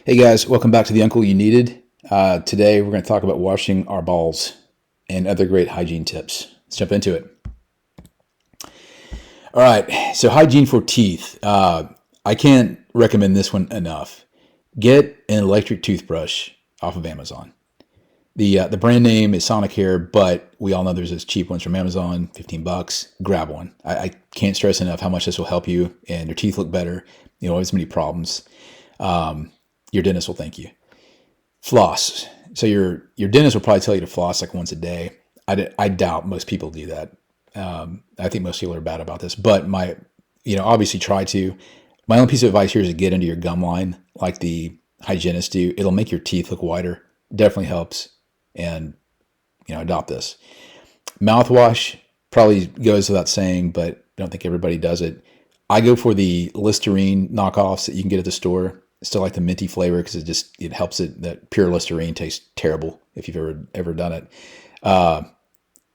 Hey guys, welcome back to the Uncle You Needed. Today we're going to talk about washing our balls and other great hygiene tips. Let's jump into it. All right, so hygiene for teeth. I can't recommend this one enough. Get an electric toothbrush off of Amazon. The brand name is Sonicare, but we all know there's those cheap ones from Amazon, $15. Grab one. I can't stress enough how much this will help you and your teeth look better. You know, always many problems. Your dentist will thank you. Floss. So your dentist will probably tell you to floss like once a day. I doubt most people do that. I think most people are bad about this, but obviously try to. My own piece of advice here is to get into your gum line like the hygienists do. It'll make your teeth look whiter. Definitely helps. And, adopt this. Mouthwash probably goes without saying, but I don't think everybody does it. I go for the Listerine knockoffs that you can get at the store. Still like the minty flavor because it helps it. That pure Listerine tastes terrible if you've ever done it.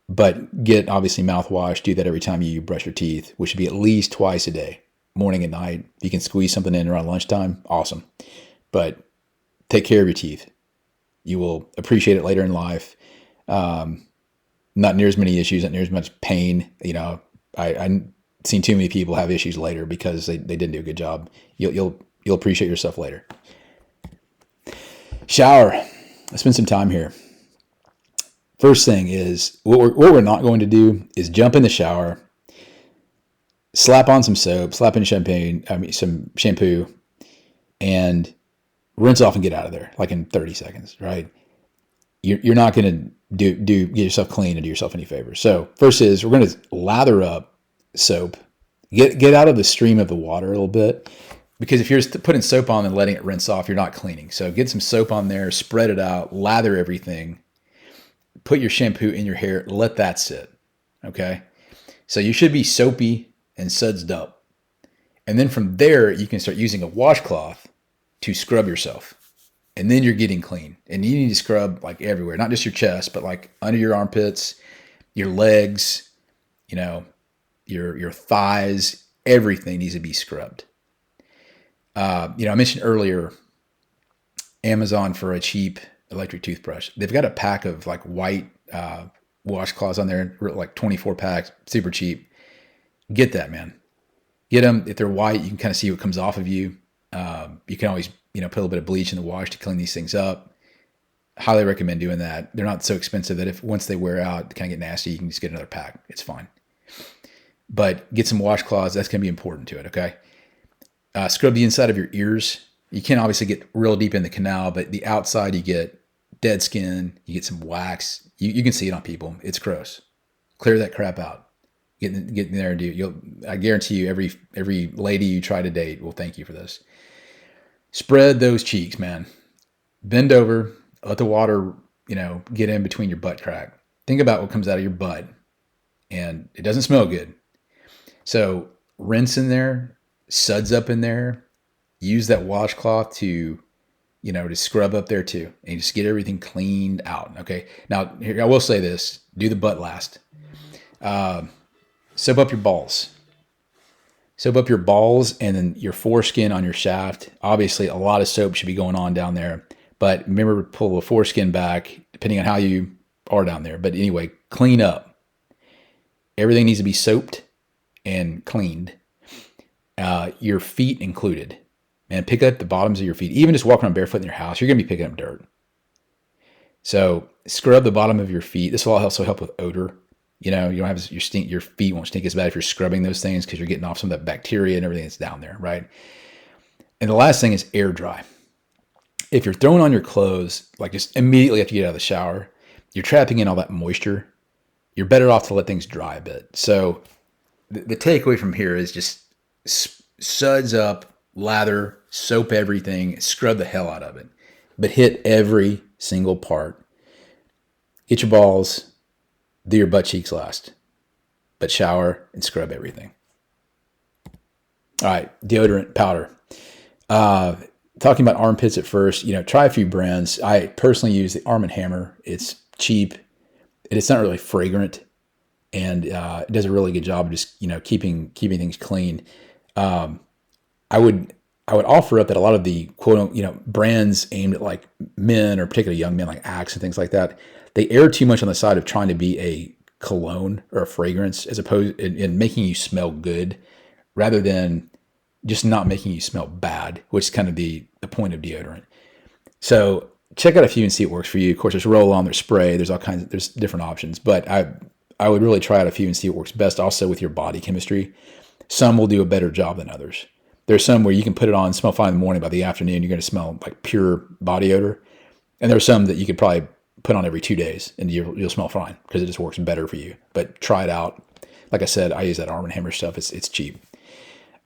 But get obviously mouthwash. Do that every time you brush your teeth, which should be at least twice a day, morning and night. If you can squeeze something in around lunchtime, awesome. But take care of your teeth. You will appreciate it later in life. Not near as many issues, not near as much pain. I've seen too many people have issues later because they didn't do a good job. You'll appreciate yourself later. Shower. Let's spend some time here. First thing is what we're not going to do is jump in the shower, slap on some soap, slap in some shampoo, and rinse off and get out of there like in 30 seconds, right? You're not going to get yourself clean and do yourself any favors. So first is we're going to lather up soap, get out of the stream of the water a little bit, because if you're just putting soap on and letting it rinse off, you're not cleaning. So get some soap on there, spread it out, lather everything, put your shampoo in your hair, let that sit, okay? So you should be soapy and sudsed up. And then from there, you can start using a washcloth to scrub yourself. And then you're getting clean. And you need to scrub like everywhere, not just your chest, but like under your armpits, your legs, your thighs, everything needs to be scrubbed. I mentioned earlier Amazon for a cheap electric toothbrush. They've got a pack of like white washcloths on there, like 24 packs, super cheap. Get that, man. Get them. If they're white, you can kind of see what comes off of you. You can always, put a little bit of bleach in the wash to clean these things up. Highly recommend doing that. They're not so expensive that if once they wear out, they kind of get nasty, you can just get another pack. It's fine. But get some washcloths. That's going to be important to it, okay? Scrub the inside of your ears. You can't obviously get real deep in the canal, but the outside you get dead skin. You get some wax. You can see it on people. It's gross. Clear that crap out. Get in there and do. I guarantee you, every lady you try to date will thank you for this. Spread those cheeks, man. Bend over. Let the water, get in between your butt crack. Think about what comes out of your butt, and it doesn't smell good. So rinse in there, suds up in there. Use that washcloth to scrub up there too, and just get everything cleaned out. Okay. Now, here I will say this: do the butt last. Soap up your balls. Soap up your balls and then your foreskin on your shaft. Obviously, a lot of soap should be going on down there, but remember to pull the foreskin back depending on how you are down there. But anyway, clean up. Everything needs to be soaped and cleaned. Your feet included. Man, pick up the bottoms of your feet. Even just walking around barefoot in your house, you're going to be picking up dirt. So scrub the bottom of your feet. This will also help with odor. You don't have your feet won't stink as bad if you're scrubbing those things because you're getting off some of that bacteria and everything that's down there, right? And the last thing is air dry. If you're throwing on your clothes, like just immediately after you get out of the shower, you're trapping in all that moisture. You're better off to let things dry a bit. So the takeaway from here is just suds up, lather, soap everything, scrub the hell out of it. But hit every single part. Get your balls, do your butt cheeks last. But shower and scrub everything. All right, deodorant powder. Talking about armpits at first, try a few brands. I personally use the Arm & Hammer. It's cheap. It's not really fragrant. And it does a really good job of just, keeping things clean. I I would offer up that a lot of the quote, brands aimed at like men or particularly young men like Axe and things like that, they err too much on the side of trying to be a cologne or a fragrance as opposed in making you smell good rather than just not making you smell bad, which is kind of the point of deodorant. So check out a few and see what works for you. Of course, there's roll on, there's spray, there's different options, but I would really try out a few and see what works best also with your body chemistry. Some will do a better job than others. There's some where you can put it on, smell fine in the morning, by the afternoon, you're going to smell like pure body odor. And there's some that you could probably put on every 2 days and you'll smell fine because it just works better for you. But try it out. Like I said, I use that Arm & Hammer stuff. It's cheap.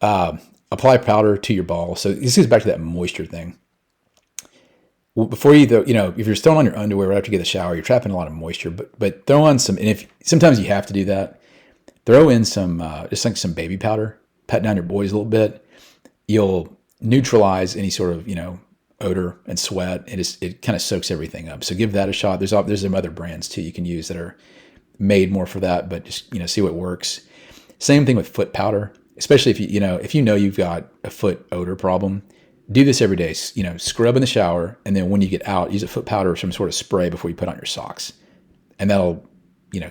Apply powder to your ball. So this goes back to that moisture thing. Well, before you, though, if you're still on your underwear right after you get the shower, you're trapping a lot of moisture. But throw on some, and if sometimes you have to do that, throw in some just like some baby powder, pat down your boys a little bit. You'll neutralize any sort of odor and sweat. It kind of soaks everything up. So give that a shot. There's some other brands too you can use that are made more for that, but just see what works. Same thing with foot powder, especially if if you've got a foot odor problem. Do this every day. Scrub in the shower, and then when you get out, use a foot powder or some sort of spray before you put on your socks, and that'll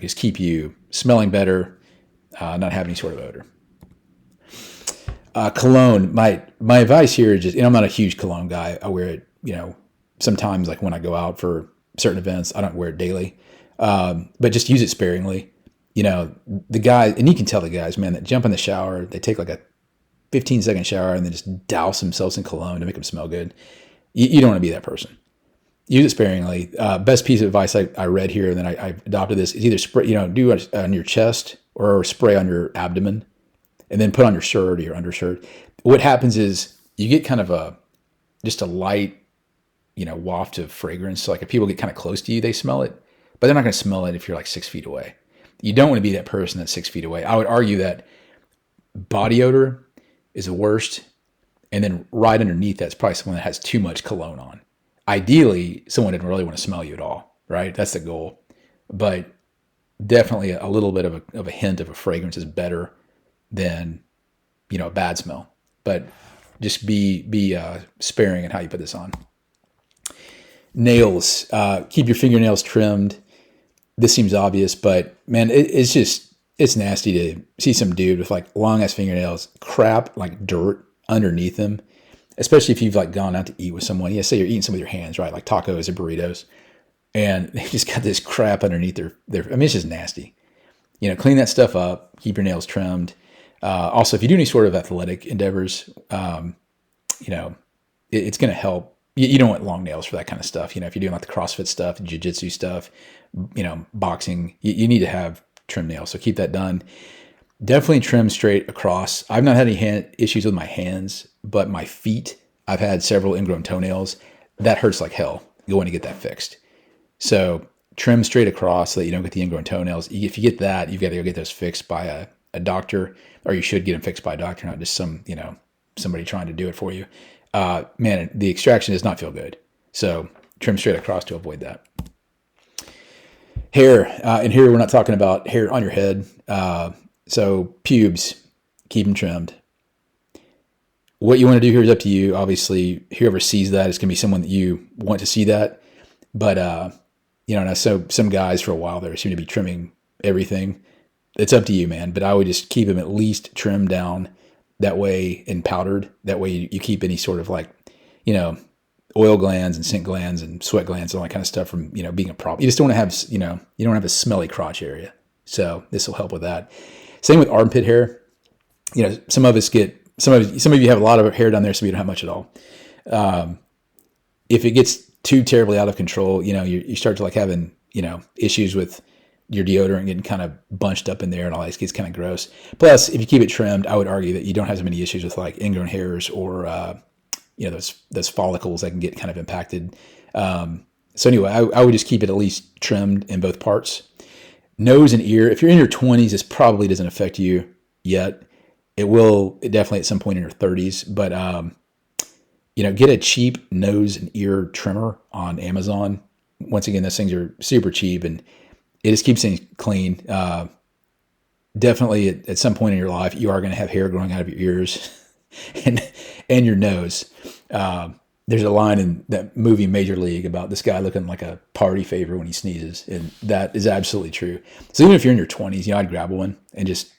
just keep you smelling better, not having any sort of odor. Cologne. My advice here is just, I'm not a huge cologne guy. I wear it, sometimes like when I go out for certain events. I don't wear it daily, but just use it sparingly. The guys, and you can tell the guys, man, that jump in the shower, they take like a 15-second shower and then just douse themselves in cologne to make them smell good. You don't want to be that person. Use it sparingly. Best piece of advice I read here, and then I adopted this, is either spray, do it on your chest or spray on your abdomen, and then put on your shirt or your undershirt. What happens is you get kind of just a light, waft of fragrance. So like if people get kind of close to you, they smell it, but they're not going to smell it if you're like 6 feet away. You don't want to be that person that's 6 feet away. I would argue that body odor is the worst. And then right underneath that's probably someone that has too much cologne on. Ideally, someone didn't really want to smell you at all, right? That's the goal. But definitely a little bit of a hint of a fragrance is better than, a bad smell. But just be sparing in how you put this on. Nails. Keep your fingernails trimmed. This seems obvious, but man, it's nasty to see some dude with like long ass fingernails, crap like dirt underneath them, especially if you've like gone out to eat with someone. Say you're eating some with your hands, right? Like tacos or burritos, and they just got this crap underneath their. It's just nasty. Clean that stuff up. Keep your nails trimmed. Also, if you do any sort of athletic endeavors, it's going to help. You don't want long nails for that kind of stuff. If you're doing like the CrossFit stuff, jiu-jitsu stuff, boxing, you need to have trim nails. So keep that done. Definitely trim straight across. I've not had any issues with my hands, but my feet, I've had several ingrown toenails. That hurts like hell. Going to get that fixed. So trim straight across so that you don't get the ingrown toenails. If you get that, you've got to go get those fixed by a doctor, or you should get them fixed by a doctor, not just somebody trying to do it for you. Man, the extraction does not feel good. So trim straight across to avoid that. Hair. And here we're not talking about hair on your head. So pubes, keep them trimmed. What you want to do here is up to you. Obviously, whoever sees that is going to be someone that you want to see that. But, now some guys for a while there seem to be trimming everything. It's up to you, man. But I would just keep them at least trimmed down that way and powdered. That way you keep any sort of like, oil glands and scent glands and sweat glands and all that kind of stuff from, being a problem. You just don't want to have, you don't have a smelly crotch area. So this will help with that. Same with armpit hair. Some of you have a lot of hair down there, some of you don't have much at all. If it gets too terribly out of control, you start to like having, issues with your deodorant getting kind of bunched up in there and all that. It gets kind of gross. Plus, if you keep it trimmed, I would argue that you don't have as many issues with like ingrown hairs or, those follicles that can get kind of impacted. So anyway, I would just keep it at least trimmed in both parts. Nose and ear. If you're in your 20s, this probably doesn't affect you yet. It will definitely at some point in your 30s. But, get a cheap nose and ear trimmer on Amazon. Once again, those things are super cheap and it just keeps things clean. Definitely at some point in your life, you are going to have hair growing out of your ears. and and your nose. There's a line in that movie Major League about this guy looking like a party favor when he sneezes, and that is absolutely true. So even if you're in your 20s, I'd grab one and just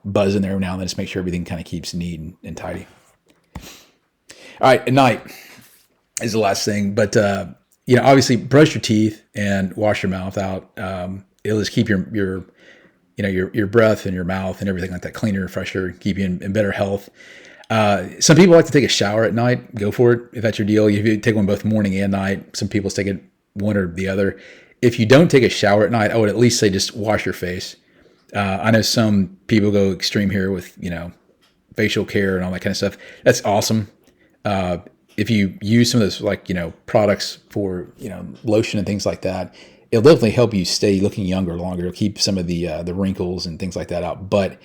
buzz in there now and then, just make sure everything kind of keeps neat and tidy. All right, at night is the last thing, but obviously brush your teeth and wash your mouth out. It'll just keep your breath and your mouth and everything like that cleaner, fresher, keep you in better health. Some people like to take a shower at night. Go for it if that's your deal. If you take one both morning and night, some people take it one or the other. If you don't take a shower at night, I would at least say just wash your face. I know some people go extreme here with facial care and all that kind of stuff. That's awesome. If you use some of those products for lotion and things like that, it'll definitely help you stay looking younger longer. It'll keep some of the wrinkles and things like that out. But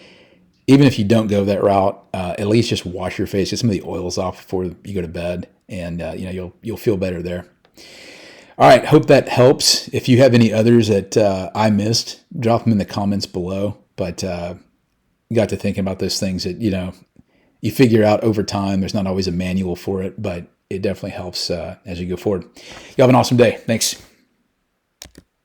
even if you don't go that route, at least just wash your face, get some of the oils off before you go to bed, and you'll feel better there. All right, hope that helps. If you have any others that I missed, drop them in the comments below. But got to thinking about those things that you figure out over time. There's not always a manual for it, but it definitely helps as you go forward. You have an awesome day. Thanks.